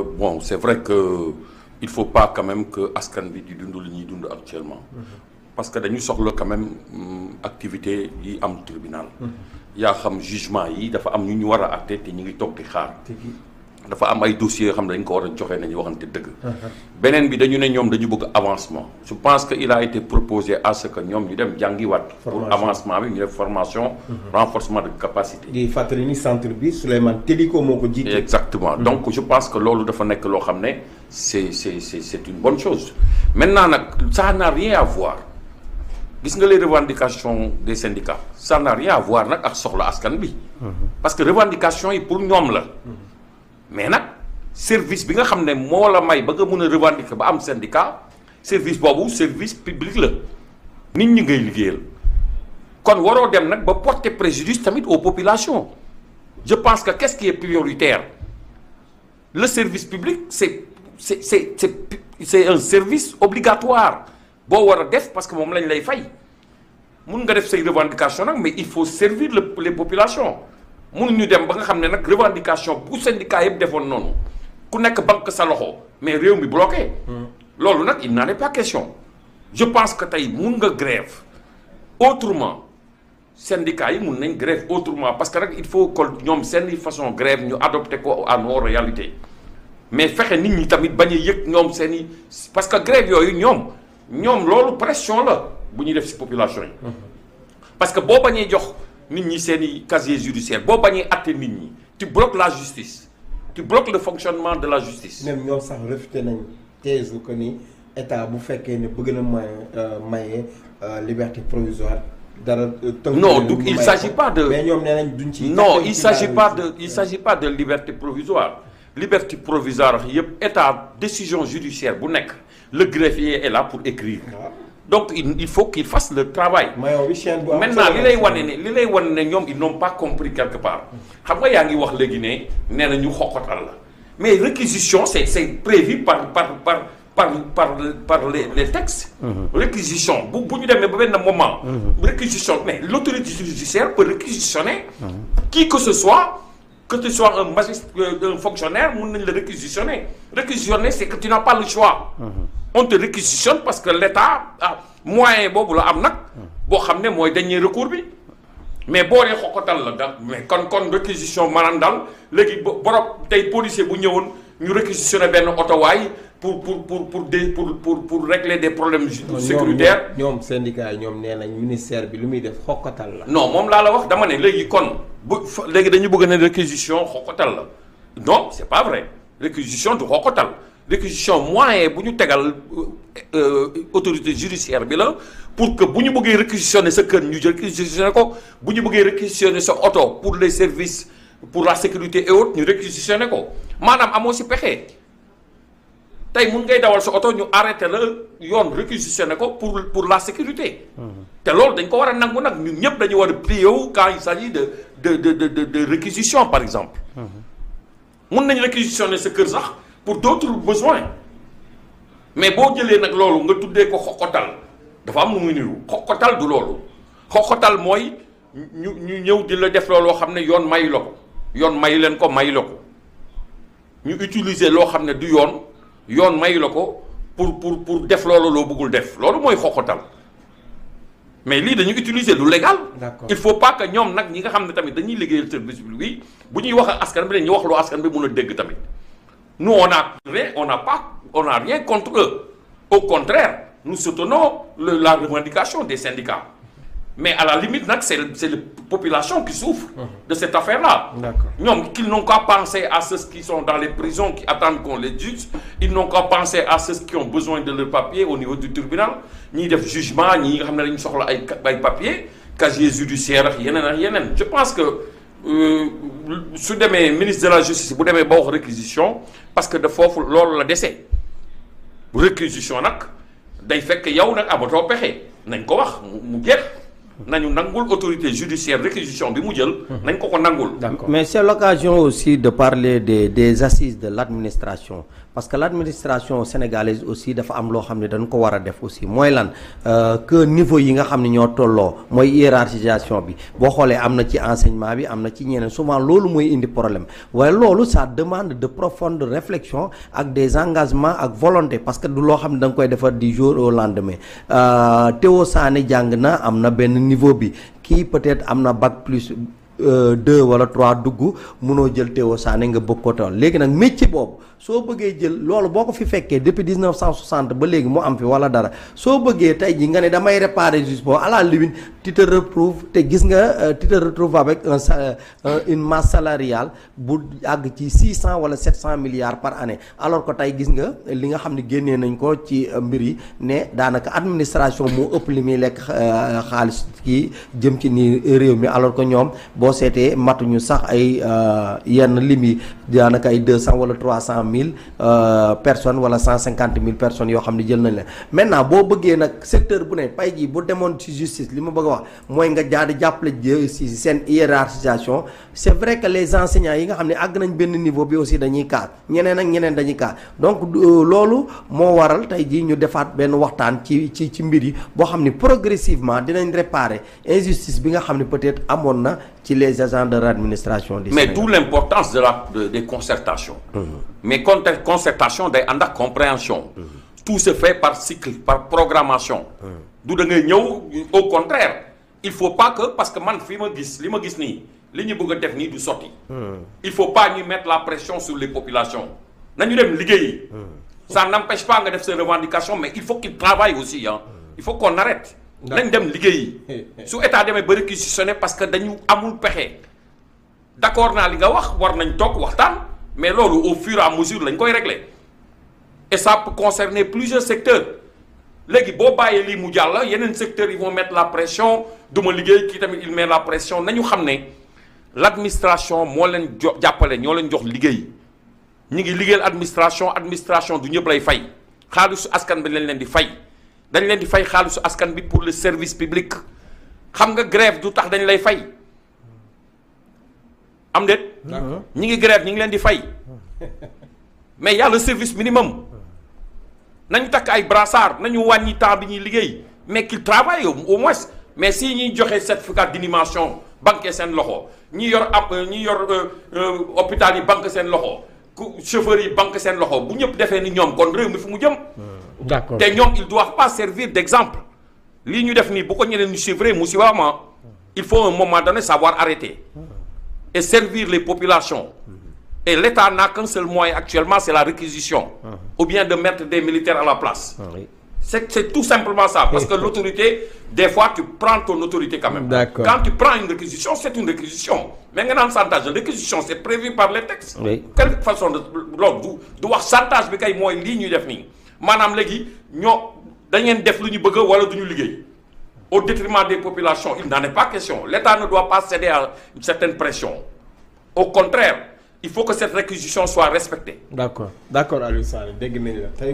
bon c'est vrai que il faut pas quand même que askan bi di dund li ñuy dund actuellement. Parce que dañu soxla quand même activité yi am tribunal. yaa xam jugement yi dafa am ñu war a àtte te ñu ngi toog di xaar. dafa am ay dossiers yoo xam ne dañ ko war a joxe nañu waxante dëgg. beneen bi dañu ne ñoom dañu bëgg avancement. je pense que il a été proposé à ce que ñoom ñu dem jàngiwaat. pour avancement bi ñu def formation. renforcement de capacité. di fàttali ni centre bi Souleymane Téliko moo ko jiite. exactement donc je pense que loolu dafa nekk loo xam ne c'est une bonne chose. maintenant nag ça n'a rien à voir gis nga les revendications des syndicats ça n'a rien à voir nag ak soxla askan bi. parce que revendications yi pour ñoom la. mais nag service bi nga xam ne moo la may ba nga mun a revendiquer ba am syndicat service boobu service public la nit ñi ngay liggéeyal kon waroo dem nag ba porter préjudice tamit aux populations. je pense que qu'est-ce qui est prioritaire le service public c'est un service obligatoire boo war a def parce que moom lañ lay fay mun nga def say revendication nag mais il faut servir les populations. mënuñu dem ba nga xam ne nag revendication bu syndicat yëpp defoon noonu ku nekk banque sa loxo mais réew mi bloqué. loolu nag il n'en est pas question. je pense que tey mun nga grève autrement syndicats yi mun nañ grève autrement parce que nag il faut que ñoom seen façon grève ñu adopté ko à nos réalités mais fexe nit ñi tamit bañ a yëg ñoom seen i parce que grève yooyu ñoom loolu pression la bu ñuy def ci population yi. parce que boo bañee jox. nit ñi seen i casier judiciaire boo bañee atte nit ñi tu bloques la justice tu bloques le fonctionnement de la justice. même ñoom sax refuté nañ thèse que ni état bu fekkee ne bëgg na maye liberté provisoire dara. non donc il s'agit pas de. mais ñoom nee nañ duñ ci. non il s'agit pas de liberté provisoire. liberté provisoire yëpp état décision judiciaire bu nekk le greffier est là pour écrire. donc il faut qu'il fasse le travail. maintenant li lay wane ne ñoom ils n'ont pas compris quelque part. xam nga yaa ngi wax léegi ne nee na ñu xoqatal la mais réquisition c'est prévu par les textes. réquisition bu ñu demee ba benn moment. réquisition mais l'autorité judiciaire peut réquisitionner. qui que ce soit un magistrat un fonctionnaire mun nañ la réquisitionner. réquisitionner c'est que tu n'as pas le choix. on te réquisitionne parce que l'État moyen boobu la am nag boo xam ne mooy dernier recours bi mais boo dee xoqatal la da mais kon réquisition maanaam daal léegi borom tey policier bu ñëwoon ñu réquisitionné benn otowaay pour régler des problèmes sécuritaires. ñoom syndicat yi ñoom nee nañ ministère bi lu muy def xoqatal la. non moom laa la wax dama ne léegi kon léegi dañu bëgg ne réquisition xoqatal la non c'est pas vrai réquisition du xoqatal. réquisition moyen bu ñu tegal autorité judiciaire bi la pour que bu ñu bëggee réquisitionner sa kër ñu réquisitionner ko bu ñu bëggee réquisitionner sa oto pour les services pour la sécurité et autres ñu réquisitionner ko maanaam amoo si pexe tey mun ngay dawal sa oto ñu arrêté la yoon réquisitionner ko pour la sécurité. te loolu dañ ko war a nangu nag ñun ñëpp dañu war a plier wu quand il s'agit de réquisition par exemple. mun nañ réquisitionner sa kër sax. pour d'autres besoins mais boo jëlee nag loolu nga tuddee ko xoqatal dafa am nu muy niru xoqatal du loolu xoqatal mooy ñu ñëw di la def looloo xam ne yoon mayu la ko yoon mayu leen ko mayu la ko ñu utiliser loo xam ne du yoon mayu la ko pour def loolu loo bëggul def loolu mooy xoqatal mais lii dañu utiliser lu légal. il faut pas que ñoom nag ñi nga xam ne tamit dañuy liggéeyal service public bi bu ñuy wax ak askan bi dañuy wax loo askan bi mun a dégg tamit. nous on n'a rien contre eux au contraire nous soutenons la revendication des syndicats mais à la limite nag c'est la population qui souffre de cette affaire-là. ñoom qu'ils n'ont qu'à penser à ceux qui sont dans les prisons qui attendent qu'on les juge ils n'ont qu'à penser à ceux qui ont besoin de leur papier au niveau du tribunal ñiy def jugement ñi nga xam ne dañu soxla ay papier casier judiciaire ak yeneen je pense que su demee ministre de la justice bu demee ba wax réquisition parce que de foofu loolu la dese réquisition nag day fekk yow nag amatoo pexe nañ ko wax mu jeex nañu nangul autorité judiciaire réquisition bi mu jël. nañ ko nangul. D'accord. Mais c'est l'occasion aussi de parler des assises de l'administration parce que l'administration sénégalaise aussi dafa am loo xam ne dañ ko war a def aussi mooy lan que niveau yi nga xam ne ñoo tolloo mooy hiérarchisation bi boo xoolee am na ci enseignement bi am na ci ñeneen souvent loolu mooy indi problème waaye loolu ça demande de profonde réflexion ak des engagements ak volonté parce que du loo xam ne da nga koy defar du jour au lendemain Théo Sané jàng na am na benn niveau bi kii peut-être am na bac plus 2 wala 3 dugg munoo jël Théo Sané nga bëgg ko tool léegi nag métier boobu soo bëggee jël loolu boo ko fi fekkee depuis 1960 ba léegi mu am fi wala dara soo bëggee tey ji nga ne damay réparer juste boobu à la limite tu te retrouves te gis nga tu te retrouves avec une masse salariale bu àgg ci 600 wala 700 milliards par année alors que tey gis nga li nga xam ne génnee nañ ko ci mbir yi ne daanaka administration moo ëpp li muy lekk xaalis kii jëm ci ni réew mi alors que ñoom boo seetee matuñu sax ay yenn lim yi daanaka ay 200 wala 300 mille personnes wala 150 000 personnes yoo xam ne jël nañ leen maintenant boo bëggee nag secteur bu ne pay ji bu demoon ci justice li ma bëgg a wax mooy nga jaar di jàppale si seen hiérarchisation c'est vrai que les enseignants yi nga xam ne àgg nañ benn niveau bi aussi dañuy kaas ñeneen ak ñeneen dañuy kaas donc loolu moo waral tey jii ñu defaat benn waxtaan ci mbir yi boo xam ne progressivement dinañ réparer injustice bi nga xam ne peut-être amoon na ci les agents de l'administration du Sénégal. Mais d'où l'importance des concertations. Mais concertation day ànd ak compréhension. Tout se fait par cycle, par programmation. du da ngay ñëw au contraire il faut pas que parce que man fi ma gis li ma gis nii li ñu bëgg a def nii du sotti. Il faut pas ñu mettre la pression sur les populations. nañu dem liggéeyi. Ça n'empêche pas nga def ses revendications mais il faut qu'ils travaillent aussi hein. Il faut qu'on arrête. nañ dem liggéeyi su état demee ba réquisitionné parce que dañu amul pexe d'accord naa li nga wax war nañ toog waxtaan mais loolu au fur et à mesure lañ koy régler et ça peut concerner plusieurs secteurs léegi boo bàyyee lii mu jàll yeneen secteurs ils vont mettre la pression duma liggéey kii tamit il met la pression nañu xam ne l'administration moo leen jàppale ñoo leen jox liggéey ñu ngi liggéeyal administration du ñëpp lay fay xaalisu askan bi lañ leen di fay dañ leen di fay xaalisu askan bi pour le service public xam nga grève du tax dañ lay fay am déet ñi ngi grève ñi ngi leen di fay mais y a le service minimum nañu takk ay brassard nañu wàññi temps bi ñuy liggéey mais qu'ils travaillent au moins mais si ñuy joxe certificat d'inhumation banque seen loxo ñi yor hôpital yi banque seen loxo chauffeurs yi banque seen loxo bu ñëpp defee ni ñoom kon réew mi fu mu jëm. D'accord. te ñoom ils doivent pas servir d'exemple lii ñu def nii bu ko ñeneen ñu suivre musiba ma il faut un moment donné savoir arrêter et servir les populations et l'État n'a qu'un seul moyen actuellement c'est la réquisition ou bien de mettre des militaires à la place. Oui. C'est tout simplement ça parce que l'autorité des fois tu prends ton autorité quand même. D'accord. Quand tu prends une réquisition c'est une réquisition mais nga naan chantage de réquisition c'est prévu par les textes. Oui. Quelle façon de loolu du wax chantage bi kay mooy lii ñuy def nii maanaam léegi ñoo dañ leen def lu ñu bëgg wala du ñu liggéey au détriment des populations il n'en est pas question l'État ne doit pas céder à une certaine pression au contraire il faut que cette réquisition soit respectée. D'accord Aliou Sané dégg nañ la tey